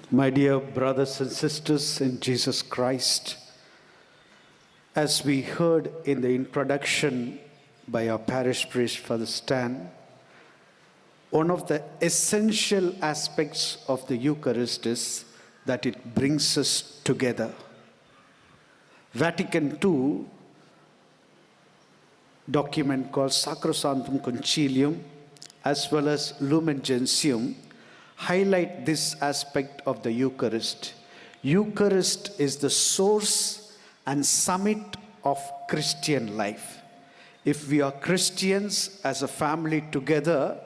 My dear brothers and sisters in Jesus Christ, as we heard in the introduction by our parish priest, Father Stan, one of the essential aspects of the Eucharist is that it brings us together. Vatican II document called Sacrosanctum Concilium as well as Lumen Gentium highlight this aspect of the Eucharist. Eucharist is the source and summit of Christian life. If we are Christians as a family together,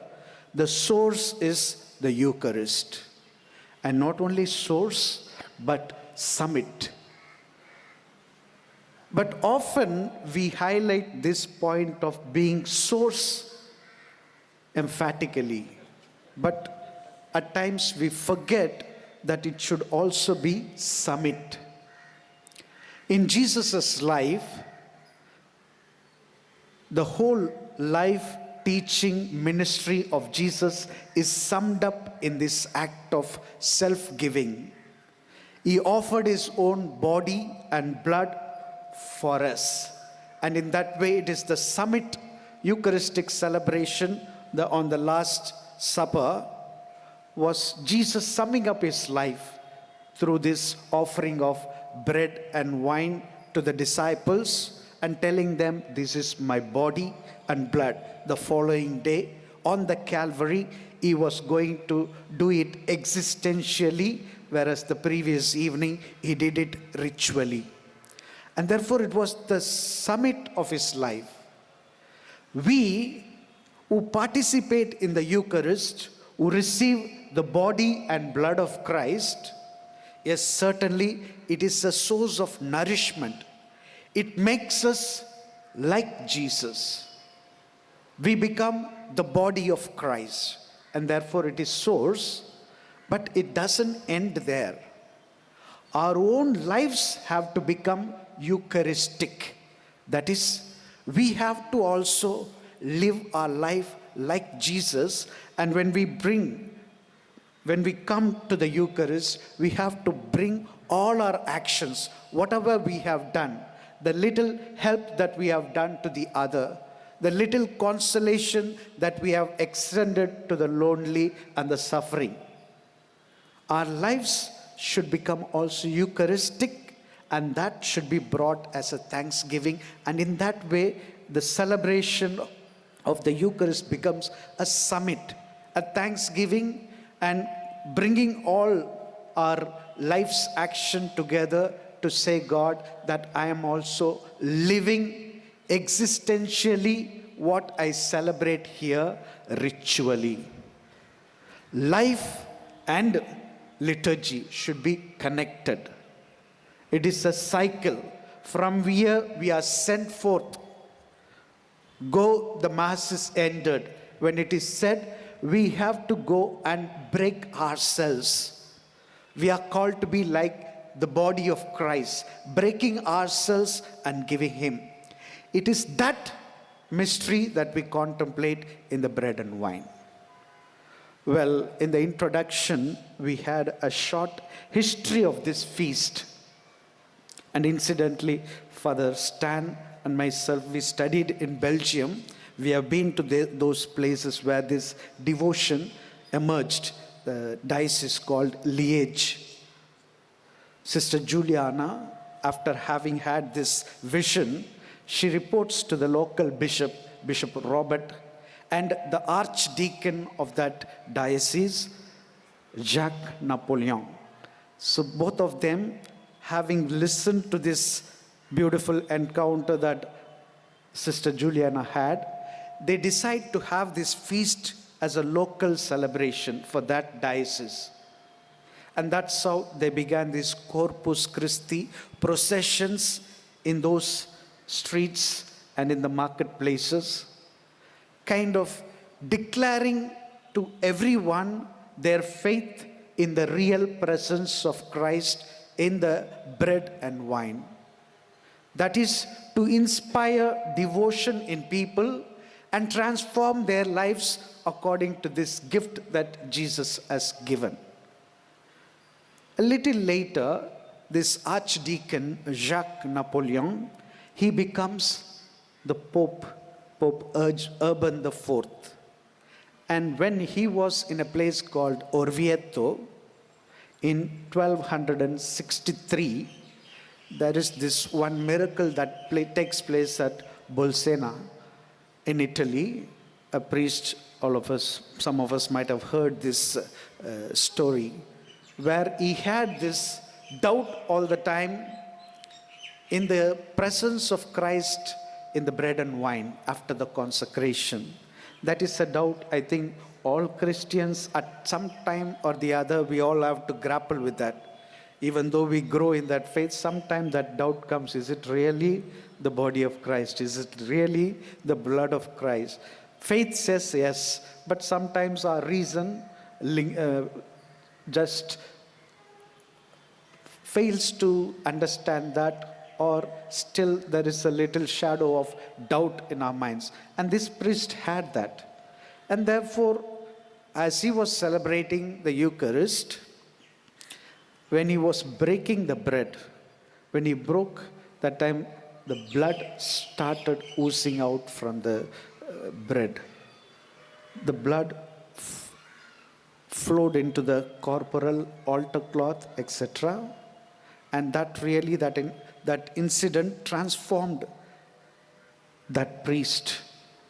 the source is the Eucharist. And not only source, but summit. But often we highlight this point of being source emphatically. But at times we forget that it should also be summit. In Jesus' life, the whole life, teaching, ministry of Jesus is summed up in this act of self-giving. He offered his own body and blood for us. And in that way, it is the summit Eucharistic celebration on the Last Supper was Jesus summing up his life through this offering of bread and wine to the disciples and telling them, this is my body and blood. The following day on the Calvary, he was going to do it existentially, whereas the previous evening he did it ritually. And therefore it was the summit of his life. We who participate in the Eucharist, who receive the body and blood of Christ, yes, certainly it is a source of nourishment. It makes us like Jesus. We become the body of Christ, and therefore it is source, but it doesn't end there. Our own lives have to become Eucharistic. That is, we have to also live our life like Jesus, and when we come to the Eucharist, we have to bring all our actions, whatever we have done, the little help that we have done to the other, the little consolation that we have extended to the lonely and the suffering. Our lives should become also Eucharistic, and that should be brought as a thanksgiving. And in that way, the celebration of the Eucharist becomes a summit, a thanksgiving, and bringing all our life's action together to say, God, that I am also living existentially what I celebrate here ritually. Life and liturgy should be connected. It is a cycle. From where we are sent forth. Go, the Mass is ended. When it is said, we have to go and break ourselves. We are called to be like the body of Christ, breaking ourselves and giving Him. It is that mystery that we contemplate in the bread and wine. Well, in the introduction, we had a short history of this feast. And incidentally, Father Stan and myself, we studied in Belgium. We have been to those places where this devotion emerged. The diocese called Liège. Sister Juliana, after having had this vision, she reports to the local bishop, Bishop Robert, and the archdeacon of that diocese, Jacques Napoleon. So both of them, having listened to this beautiful encounter that Sister Juliana had, they decide to have this feast as a local celebration for that diocese. And that's how they began these Corpus Christi processions in those streets and in the marketplaces, kind of declaring to everyone their faith in the real presence of Christ in the bread and wine. That is to inspire devotion in people and transform their lives according to this gift that Jesus has given. A little later, this Archdeacon Jacques Napoleon, he becomes the Pope Urban IV. And when he was in a place called Orvieto in 1263, there is this one miracle that takes place at Bolsena in Italy. A priest, some of us might have heard this story, where he had this doubt all the time in the presence of Christ in the bread and wine after the consecration. That is a doubt I think all Christians at some time or the other, we all have to grapple with that. Even though we grow in that faith, sometimes that doubt comes, is it really the body of Christ? Is it really the blood of Christ? Faith says yes, but sometimes our reason just fails to understand that, or still there is a little shadow of doubt in our minds. And this priest had that. And therefore, as he was celebrating the Eucharist, when he was breaking the bread, when he broke, that time the blood started oozing out from the bread. The blood flowed into the corporal altar cloth, etc. And that incident transformed that priest,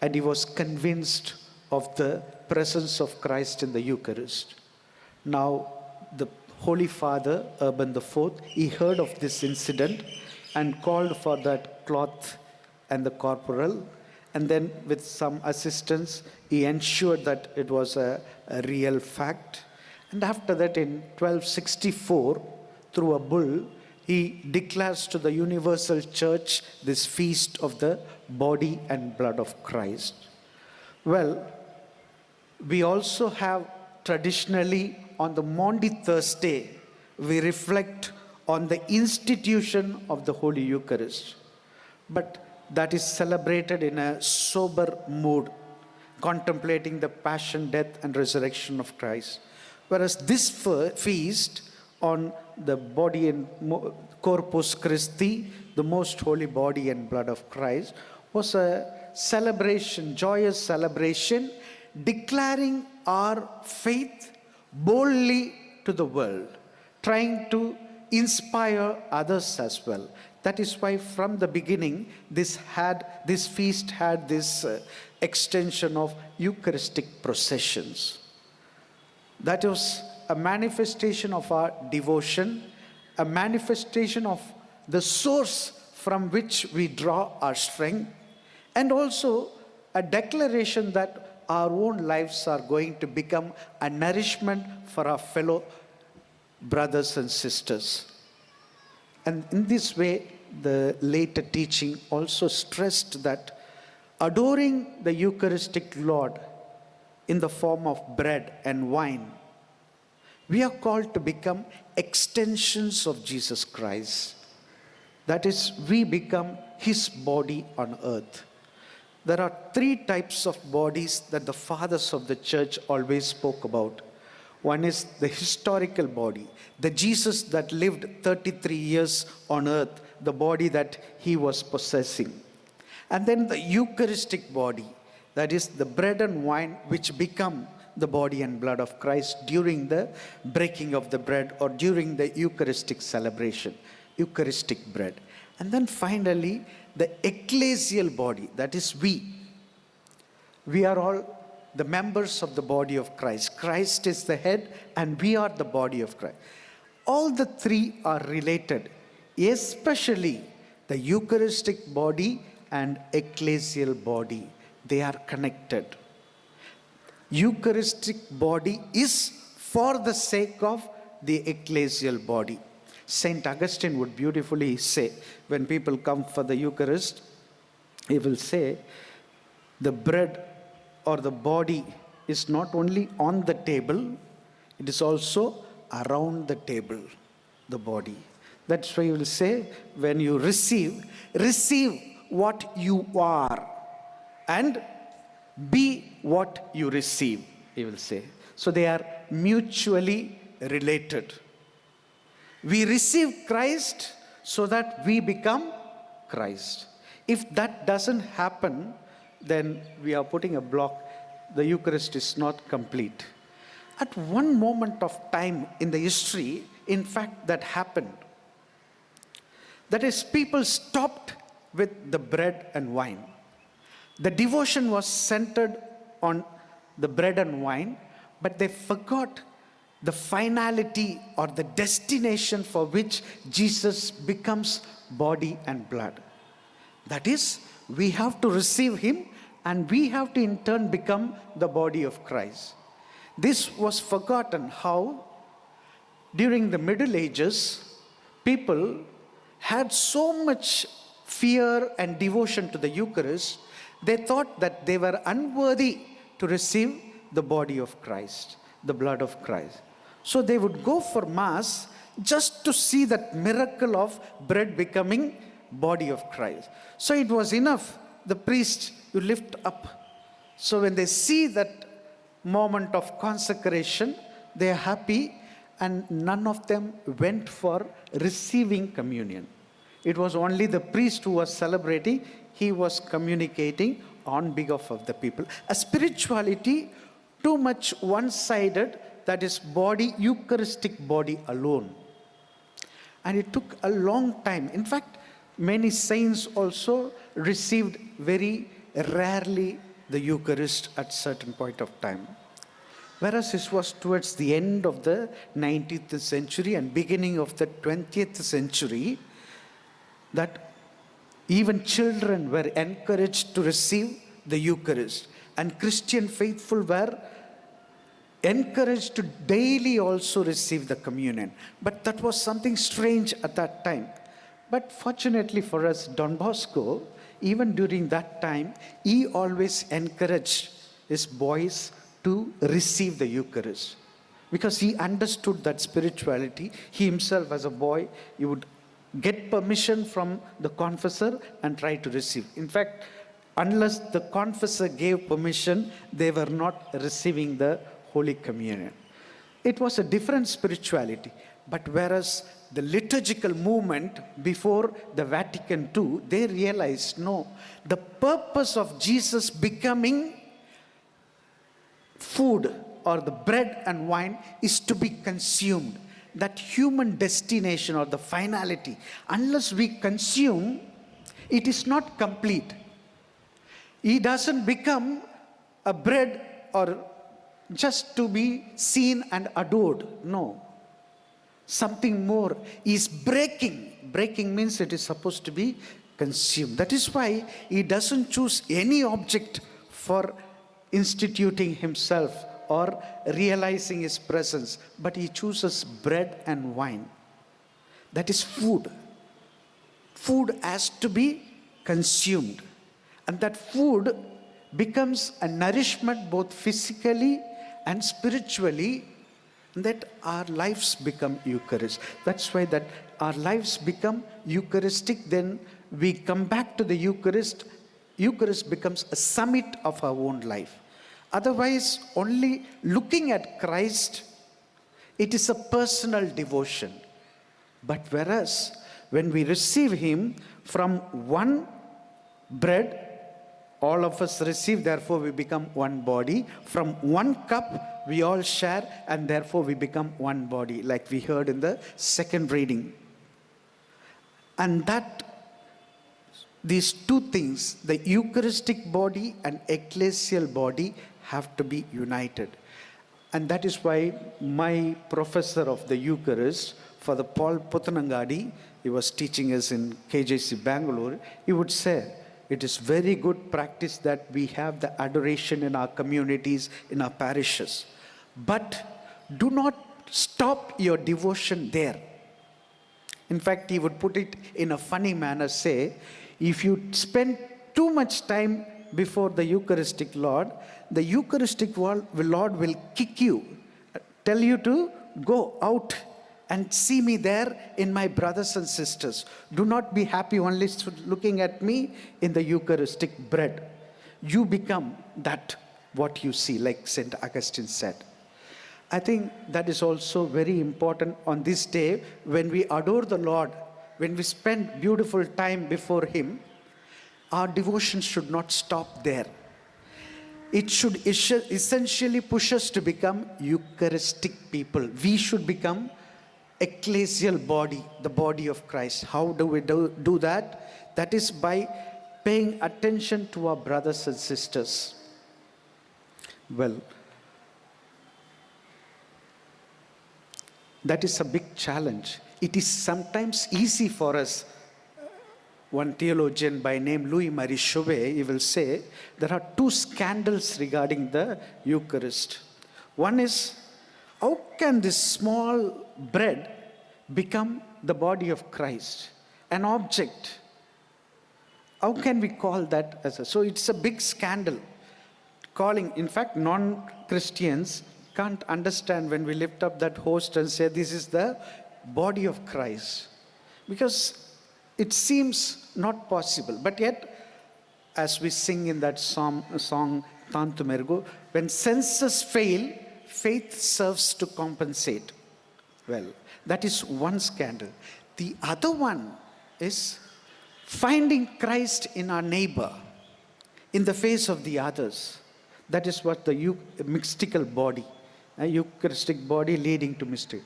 and he was convinced of the presence of Christ in the Eucharist. Now, the Holy Father, Urban IV, he heard of this incident and called for that cloth and the corporal, and then with some assistance, he ensured that it was a real fact. And after that, in 1264, through a bull, he declares to the universal church this feast of the body and blood of Christ. Well, we also have traditionally on the Maundy Thursday, we reflect on the institution of the Holy Eucharist. But that is celebrated in a sober mood, contemplating the passion, death, and resurrection of Christ. Whereas this feast on the body and Corpus Christi, the most holy body and blood of Christ, was a celebration, joyous celebration, declaring our faith boldly to the world, trying to inspire others as well. That is why from the beginning, this feast had this extension of Eucharistic processions. That was a manifestation of our devotion, a manifestation of the source from which we draw our strength, and also a declaration that our own lives are going to become a nourishment for our fellow brothers and sisters. And in this way, the later teaching also stressed that adoring the Eucharistic Lord in the form of bread and wine, we are called to become extensions of Jesus Christ. That is, we become His body on earth. There are three types of bodies that the fathers of the church always spoke about. One is the historical body, the Jesus that lived 33 years on earth, the body that he was possessing. And then the Eucharistic body, that is the bread and wine which become the body and blood of Christ during the breaking of the bread or during the Eucharistic celebration, Eucharistic bread. And then finally, the ecclesial body, that is we. We are all the members of the body of Christ. Christ is the head and we are the body of Christ. All the three are related, especially the Eucharistic body and ecclesial body. They are connected. Eucharistic body is for the sake of the ecclesial body. Saint Augustine would beautifully say, when people come for the Eucharist, he will say, the bread or the body is not only on the table, it is also around the table, the body. That's why he will say, when you receive what you are and be what you receive, he will say. So they are mutually related. We receive Christ so that we become Christ. If that doesn't happen, then we are putting a block. The Eucharist is not complete. At one moment of time in the history, in fact, that happened. That is, people stopped with the bread and wine. The devotion was centered on the bread and wine, but they forgot the finality or the destination for which Jesus becomes body and blood. That is, we have to receive him and we have to in turn become the body of Christ. This was forgotten how during the Middle Ages, people had so much fear and devotion to the Eucharist, they thought that they were unworthy to receive the body of Christ, the blood of Christ. So they would go for Mass just to see that miracle of bread becoming body of Christ. So it was enough, the priest, you lift up. So when they see that moment of consecration, they are happy, and none of them went for receiving communion. It was only the priest who was celebrating, he was communicating on behalf of the people. A spirituality too much one-sided, that is body, Eucharistic body alone. And it took a long time. In fact, many saints also received very rarely the Eucharist at certain point of time. Whereas this was towards the end of the 19th century and beginning of the 20th century, that even children were encouraged to receive the Eucharist. And Christian faithful were encouraged to daily also receive the communion. But that was something strange at that time. But fortunately for us, Don Bosco, even during that time, he always encouraged his boys to receive the Eucharist. Because he understood that spirituality. He himself, as a boy, he would get permission from the confessor and try to receive. In fact, unless the confessor gave permission, they were not receiving the Holy Communion. It was a different spirituality. But whereas the liturgical movement before the Vatican II, they realized, no, the purpose of Jesus becoming food or the bread and wine is to be consumed. That human destination or the finality, unless we consume, it is not complete. He doesn't become a bread or just to be seen and adored. No. Something more is breaking. Breaking means it is supposed to be consumed. That is why he doesn't choose any object for instituting himself or realizing his presence, but he chooses bread and wine. That is food. Food has to be consumed. And that food becomes a nourishment both physically and spiritually, that our lives become Eucharist. That's why that our lives become Eucharistic, then we come back to the Eucharist. Eucharist becomes a summit of our own life. Otherwise, only looking at Christ, it is a personal devotion. But whereas, when we receive him from one bread, all of us receive, therefore we become one body. From one cup, we all share, and therefore we become one body, like we heard in the second reading. And that, these two things, the Eucharistic body and ecclesial body, have to be united. And that is why my professor of the Eucharist, Father Paul Puthanangadi, he was teaching us in KJC Bangalore, he would say, it is very good practice that we have the adoration in our communities, in our parishes. But do not stop your devotion there. In fact, he would put it in a funny manner, say, if you spend too much time before the Eucharistic Lord, the Eucharistic Lord will kick you, tell you to go out and see me there in my brothers and sisters. Do not be happy only looking at me in the Eucharistic bread. You become that, what you see, like St. Augustine said. I think that is also very important on this day when we adore the Lord, when we spend beautiful time before Him. Our devotion should not stop there. It should essentially push us to become Eucharistic people. We should become ecclesial body, the body of Christ. How do we do that? That is by paying attention to our brothers and sisters. Well, that is a big challenge. It is sometimes easy for us. One theologian by name Louis-Marie Chauvet, he will say, there are two scandals regarding the Eucharist. One is, how can this small bread become the body of Christ? An object. How can we call that as a... So it's a big scandal. Calling, in fact, non-Christians can't understand when we lift up that host and say, this is the body of Christ. Because it seems not possible. But yet, as we sing in that song Tantu Mergu, when senses fail, faith serves to compensate. Well, that is one scandal. The other one is finding Christ in our neighbor, in the face of the others. That is what the mystical body, a Eucharistic body leading to mystery.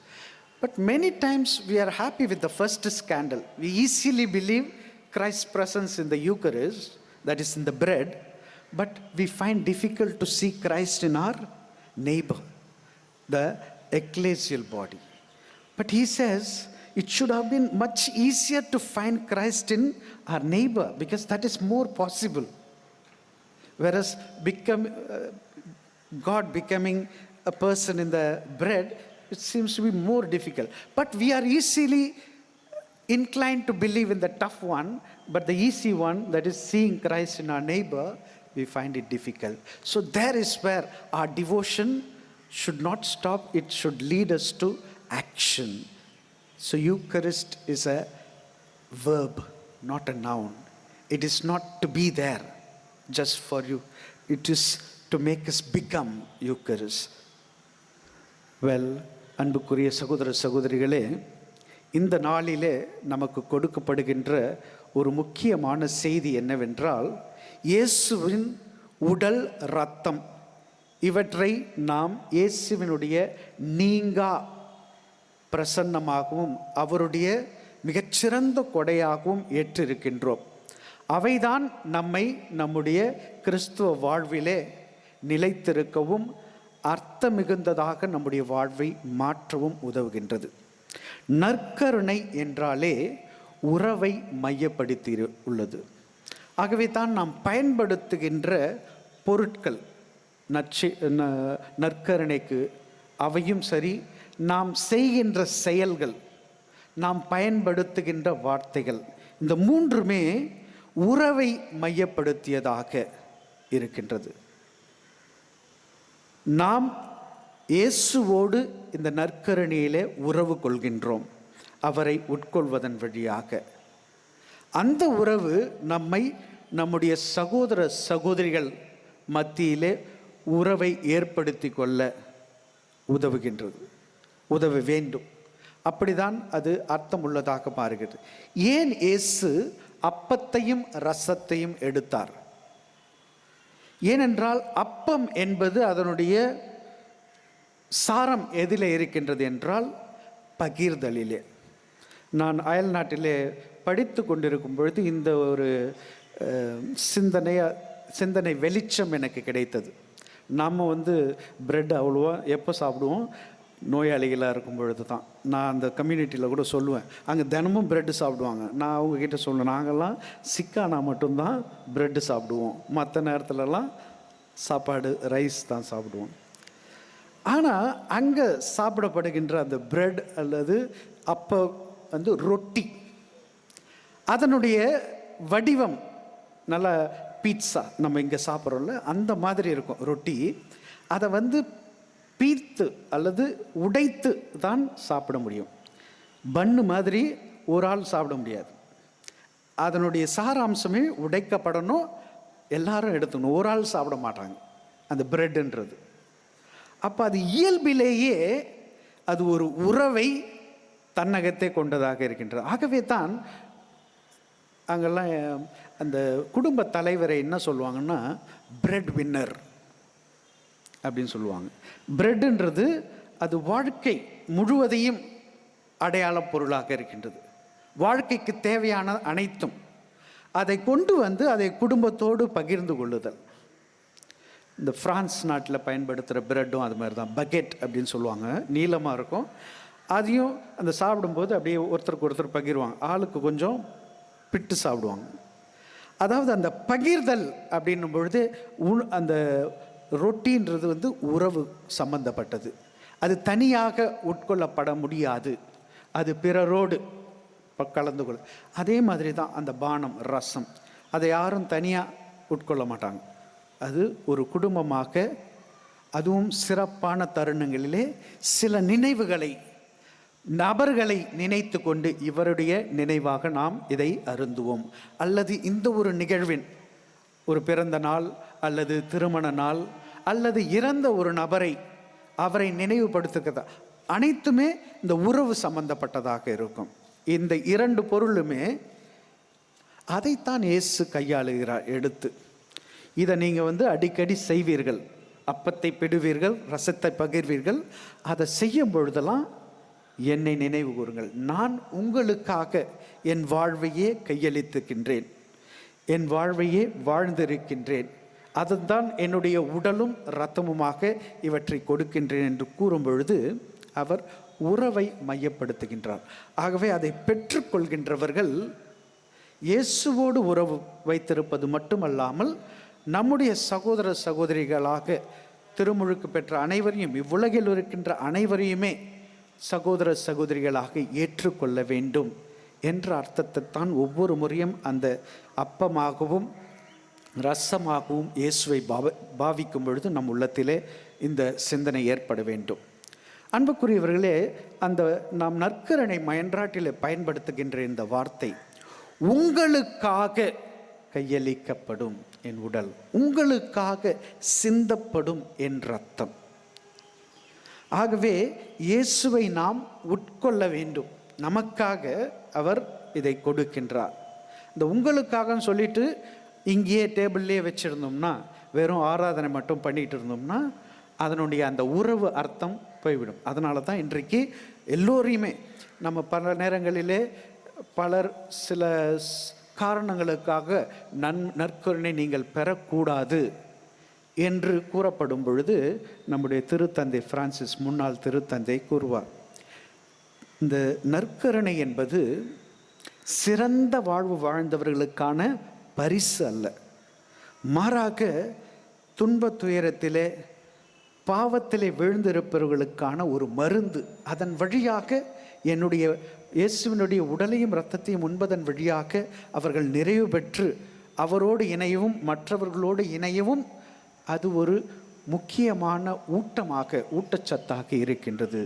But many times we are happy with the first scandal. We easily believe Christ's presence in the Eucharist, that is in the bread, but we find difficult to see Christ in our neighbor, the ecclesial body. But he says it should have been much easier to find Christ in our neighbor, because that is more possible. Whereas God becoming a person in the bread, it seems to be more difficult. But we are easily inclined to believe in the tough one, but the easy one, that is seeing Christ in our neighbor, we find it difficult. So there is where our devotion should not stop. It should lead us to action. So Eucharist is a verb, not a noun. It is not to be there just for you. It is to make us become Eucharist. Well, அன்புக்குரிய சகோதர சகோதரிகளே, இந்த நாளிலே நமக்கு கொடுக்கப்படுகின்ற ஒரு முக்கியமான செய்தி என்னவென்றால், இயேசுவின் உடல் இரத்தம் இவற்றை நாம் இயேசுவினுடைய நீங்கா பிரசன்னமாகவும் அவருடைய மிகச்சிறந்த கொடையாகவும் ஏற்றிருக்கின்றோம். அவைதான் நம்மை நம்முடைய கிறிஸ்துவ வாழ்விலே நிலைத்திருக்கவும் அர்த்தம் மிகுந்ததாக நம்முடைய வாழ்வை மாற்றவும் உதவுகின்றது. நற்கருணை என்றாலே உறவை மையப்படுத்தி உள்ளது. ஆகவே தான் நாம் பயன்படுத்துகின்ற பொருட்கள் நற்கருணைக்கு அவையும் சரி, நாம் செய்கின்ற செயல்கள், நாம் பயன்படுத்துகின்ற வார்த்தைகள், இந்த மூன்றுமே உறவை மையப்படுத்தியதாக இருக்கின்றது. நாம் இயேசுவோடு இந்த நற்கருணையிலே உறவு கொள்கின்றோம், அவரை உட்கொள்வதன் வழியாக. அந்த உறவு நம்மை நம்முடைய சகோதர சகோதரிகள் மத்தியிலே உறவை ஏற்படுத்தி கொள்ள உதவுகின்றது, உதவ வேண்டும். அப்படிதான் அது அர்த்தம் உள்ளதாக மாறுகிறது. ஏன் இயேசு அப்பத்தையும் ரசத்தையும் எடுத்தார்? ஏனென்றால் அப்பம் என்பது அதனுடைய சாரம் எதிலே இருக்கின்றது என்றால் பகிர்தலிலே. நான் அயல் நாட்டிலே படித்து கொண்டிருக்கும் பொழுது இந்த ஒரு சிந்தனை வெளிச்சம் எனக்கு கிடைத்தது. நாம் பிரெட் அவ்வளோவா எப்போ சாப்பிடுவோம்? நோயாளிகளாக இருக்கும் பொழுது தான். நான் அந்த கம்யூனிட்டியில் கூட சொல்லுவேன், அங்கே தினமும் ப்ரெட்டு சாப்பிடுவாங்க. நான் அவங்கக்கிட்ட சொல்லுவேன், நாங்கள்லாம் சிக்கானா மட்டும்தான் ப்ரெட்டு சாப்பிடுவோம், மற்ற நேரத்துலலாம் சாப்பாடு ரைஸ் தான் சாப்பிடுவோம். ஆனால் அங்கே சாப்பிடப்படுகின்ற அந்த பிரெட் அல்லது அப்போ ரொட்டி, அதனுடைய வடிவம் நல்ல பீட்சா நம்ம இங்கே சாப்பிட்றோம்ல அந்த மாதிரி இருக்கும் ரொட்டி. அதை பீத்து அல்லது உடைத்து தான் சாப்பிட முடியும். பன்னு மாதிரி ஒரு ஆள் சாப்பிட முடியாது. அதனுடைய சாராம்சமே உடைக்கப்படணும், எல்லாரும் எடுத்துக்கணும். ஒரு ஆள் சாப்பிட மாட்டாங்க அந்த பிரெட்டுன்றது. அப்போ அது இயல்பிலேயே அது ஒரு உறவை தன்னகத்தை கொண்டதாக இருக்கின்றது. ஆகவே தான் அங்கெல்லாம் அந்த குடும்ப தலைவரை என்ன சொல்லுவாங்கன்னா பிரெட் வின்னர் அப்படின்னு சொல்லுவாங்க. பிரெட்ன்றது அது வாழ்க்கை முழுவதையும் அடையாள பொருளாக இருக்கின்றது. வாழ்க்கைக்கு தேவையான அனைத்தும் அதை கொண்டு வந்து அதை குடும்பத்தோடு பகிர்ந்து கொள்ளுதல். இந்த பிரான்ஸ் நாட்டில் பயன்படுத்துகிற பிரெட்டும் அது மாதிரி தான், பக்கெட் அப்படின்னு சொல்லுவாங்க, நீளமாக இருக்கும். அதையும் அந்த சாப்பிடும்போது அப்படியே ஒருத்தருக்கு ஒருத்தர் பகிர்வாங்க, ஆளுக்கு கொஞ்சம் பிட்டு சாப்பிடுவாங்க. அதாவது அந்த பகிர்தல் அப்படின்னும் பொழுது அந்த ரொட்டின்றது வந்து உறவு சம்பந்தப்பட்டது. அது தனியாக உட்கொள்ளப்பட முடியாது, அது பிறரோடு கலந்து கொள்ள. அதே மாதிரி தான் அந்த பானம், ரசம், அதை யாரும் தனியாக உட்கொள்ள மாட்டாங்க. அது ஒரு குடும்பமாக, அதுவும் சிறப்பான தருணங்களிலே சில நினைவுகளை, நபர்களை நினைத்து கொண்டு இவருடைய நினைவாக நாம் இதை அருந்துவோம். அல்லது இந்த ஒரு நிகழ்வின், ஒரு பிறந்த நாள் அல்லது திருமண நாள் அல்லது இறந்த ஒரு நபரை, அவரை நினைவுபடுத்துகிறதா, அனைத்துமே இந்த உறவு சம்பந்தப்பட்டதாக இருக்கும். இந்த இரண்டு பொருளுமே அதைத்தான் இயேசு கையாளுகிறார் எடுத்து. இதை நீங்கள் அடிக்கடி செய்வீர்கள், அப்பத்தை பிடுவீர்கள், ரசத்தை பகிர்வீர்கள். அதை செய்யும் பொழுதெல்லாம் என்னை நினைவு கூறுங்கள், நான் உங்களுக்காக என் வாழ்வையே கையளித்துக்கின்றேன், என் வாழ்வையே வாழ்ந்திருக்கின்றேன், அதுதான் என்னுடைய உடலும் இரத்தமுமாக இவற்றை கொடுக்கின்றேன் என்று கூறும் பொழுது அவர் உறவை மையப்படுத்துகின்றார். ஆகவே அதை பெற்றுக்கொள்கின்றவர்கள் இயேசுவோடு உறவு வைத்திருப்பது மட்டுமல்லாமல் நம்முடைய சகோதர சகோதரிகளாக திருமுழுக்கு பெற்ற அனைவரையும், இவ்வுலகில் இருக்கின்ற அனைவரையுமே சகோதர சகோதரிகளாக ஏற்றுக்கொள்ள வேண்டும் என்ற அர்த்தத்தை தான் ஒவ்வொரு முறையும் அந்த அப்பமாகவும் ரசமாகவும் இயேசுவை பாவிக்கும் பொழுது நம் உள்ளத்திலே இந்த சிந்தனை ஏற்பட வேண்டும். அன்புக்குரியவர்களே, அந்த நாம் நற்கருணை மன்றாட்டிலே பயன்படுத்துகின்ற இந்த வார்த்தை, உங்களுக்காக கையளிக்கப்படும் என் உடல், உங்களுக்காக சிந்தப்படும் என் ரத்தம். ஆகவே இயேசுவை நாம் உட்கொள்ள வேண்டும், நமக்காக அவர் இதை கொடுக்கின்றார். இந்த உங்களுக்காக சொல்லிட்டு இங்கேயே டேபிள்லேயே வச்சுருந்தோம்னா, வெறும் ஆராதனை மட்டும் பண்ணிகிட்டு இருந்தோம்னா அதனுடைய அந்த உறவு அர்த்தம் போய்விடும். அதனால தான் இன்றைக்கு எல்லோரையுமே நம்ம பல நேரங்களிலே பலர் சில காரணங்களுக்காக நற்கருணை நீங்கள் பெறக்கூடாது என்று கூறப்படும் பொழுது நம்முடைய திருத்தந்தை பிரான்சிஸ், முன்னாள் திருத்தந்தை கூறுவார், இந்த நற்கருணை என்பது சிறந்த வாழ்வு வாழ்ந்தவர்களுக்கான பரிசு அல்ல, மாறாக துன்ப துயரத்திலே பாவத்திலே விழுந்திருப்பவர்களுக்கான ஒரு மருந்து. அதன் வழியாக என்னுடைய இயேசுவினுடைய உடலையும் இரத்தத்தையும் உண்பதன் வழியாக அவர்கள் நிறைவு பெற்று அவரோடு இணையவும் மற்றவர்களோடு இணையவும் அது ஒரு முக்கியமான ஊட்டமாக, ஊட்டச்சத்தாக இருக்கின்றது.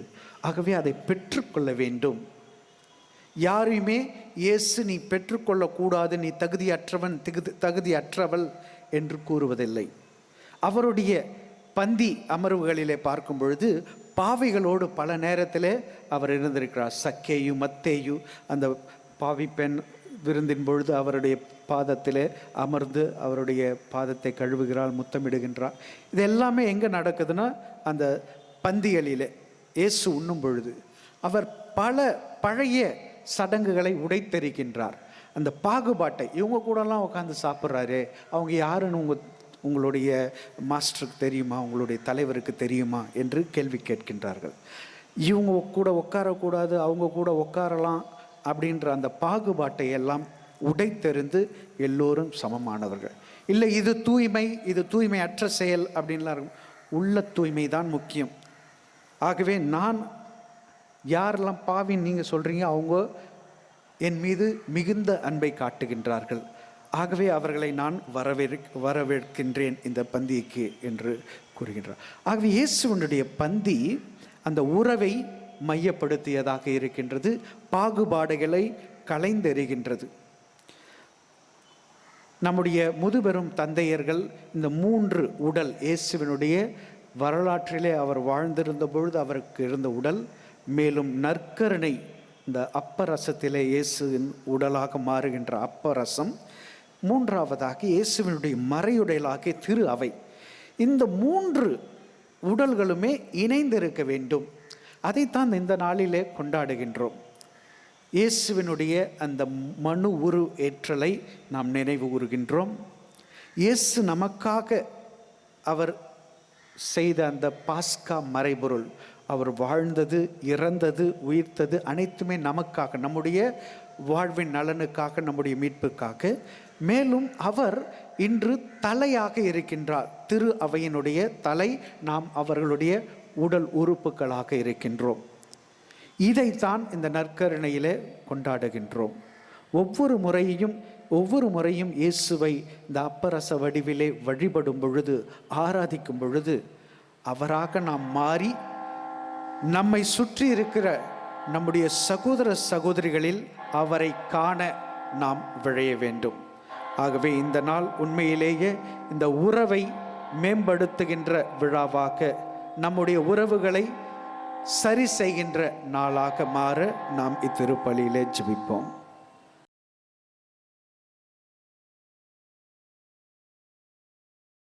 ஆகவே அதை பெற்றுக்கொள்ள வேண்டும். யாரையுமே இயேசு நீ பெற்றுக்கொள்ளக்கூடாது, நீ தகுதியற்றவன், தகுதியற்றவள் என்று கூறுவதில்லை. அவருடைய பந்தி அமர்வுகளிலே பார்க்கும் பொழுது பாவிகளோடு பல நேரத்தில் அவர் இருந்திருக்கிறார். சக்கேயு, மத்தேயு, அந்த பாவி பெண் விருந்தின் பொழுது அவருடைய பாதத்திலே அமர்ந்து அவருடைய பாதத்தை கழுவுகிறாள், முத்தமிடுகின்றார். இது எல்லாமே எங்கே நடக்குதுன்னா அந்த பந்திகளிலே இயேசு உண்ணும் பொழுது அவர் பல பழைய சடங்குகளை உடைத்தெறிக்கின்றார். அந்த பாகுபாட்டை, இவங்க கூடலாம் உட்காந்து சாப்பிட்றாரு, அவங்க யாருன்னு உங்களுடைய மாஸ்டருக்கு தெரியுமா, உங்களுடைய தலைவருக்கு தெரியுமா என்று கேள்வி கேட்கின்றார்கள். இவங்க கூட உட்காரக்கூடாது, அவங்க கூட உட்காரலாம் அப்படின்ற அந்த பாகுபாட்டை எல்லாம் உடைத்தெறிந்து எல்லோரும் சமமானவர்கள். இல்லை இது தூய்மை, இது தூய்மையற்ற செயல் அப்படின்லாம் இருக்கும். உள்ள தூய்மை தான் முக்கியம். ஆகவே நான் யாரெல்லாம் பாவின்னு நீங்கள் சொல்கிறீங்க, அவங்க என் மீது மிகுந்த அன்பை காட்டுகின்றார்கள். ஆகவே அவர்களை நான் வரவேற்கின்றேன் இந்த பந்திக்கு என்று கூறுகின்றார். ஆகவே இயேசுவனுடைய பந்தி அந்த உறவை மையப்படுத்தியதாக இருக்கின்றது, பாகுபாடுகளை களைந்தெறிகின்றது. நம்முடைய முதுபெரும் தந்தையர்கள் இந்த 3 உடல், இயேசுவினுடைய வரலாற்றிலே அவர் வாழ்ந்திருந்த பொழுது அவருக்கு இருந்த உடல், மேலும் நற்கருணை, இந்த அப்பரசத்திலே இயேசுவின் உடலாக மாறுகின்ற அப்பரசம், மூன்றாவதாக இயேசுவினுடைய மறையுடலாகிய திரு அவை. இந்த 3 உடல்களுமே இணைந்திருக்க வேண்டும். அதைத்தான் இந்த நாளிலே கொண்டாடுகின்றோம். இயேசுவினுடைய அந்த மனு உரு ஏற்றலை நாம் நினைவு கூறுகின்றோம். இயேசு நமக்காக அவர் செய்த அந்த பாஸ்கா மறைபொருள், அவர் வாழ்ந்தது, இறந்தது, உயிர்த்தது அனைத்துமே நமக்காக, நம்முடைய வாழ்வின் நலனுக்காக, நம்முடைய மீட்புக்காக. மேலும் அவர் இன்று தலையாக இருக்கின்றார். திரு அவையினுடைய தலை, நாம் அவர்களுடைய உடல் உறுப்புகளாக இருக்கின்றோம். இதைத்தான் இந்த நற்கருணையிலே கொண்டாடுகின்றோம். ஒவ்வொரு முறையும் இயேசுவை இந்த அப்பரச வடிவிலே வழிபடும் பொழுது, ஆராதிக்கும் பொழுது, அவராக நாம் மாறி நம்மை சுற்றி இருக்கிற நம்முடைய சகோதர சகோதரிகளில் அவரை காண நாம் விழைய வேண்டும். ஆகவே இந்த நாள் உண்மையிலேயே இந்த உறவை மேம்படுத்துகின்ற விழாவாக, நம்முடைய உறவுகளை சரி செய்கின்ற நாளாக மாற நாம் இத்திருப்பலியிலே ஜெபிப்போம்.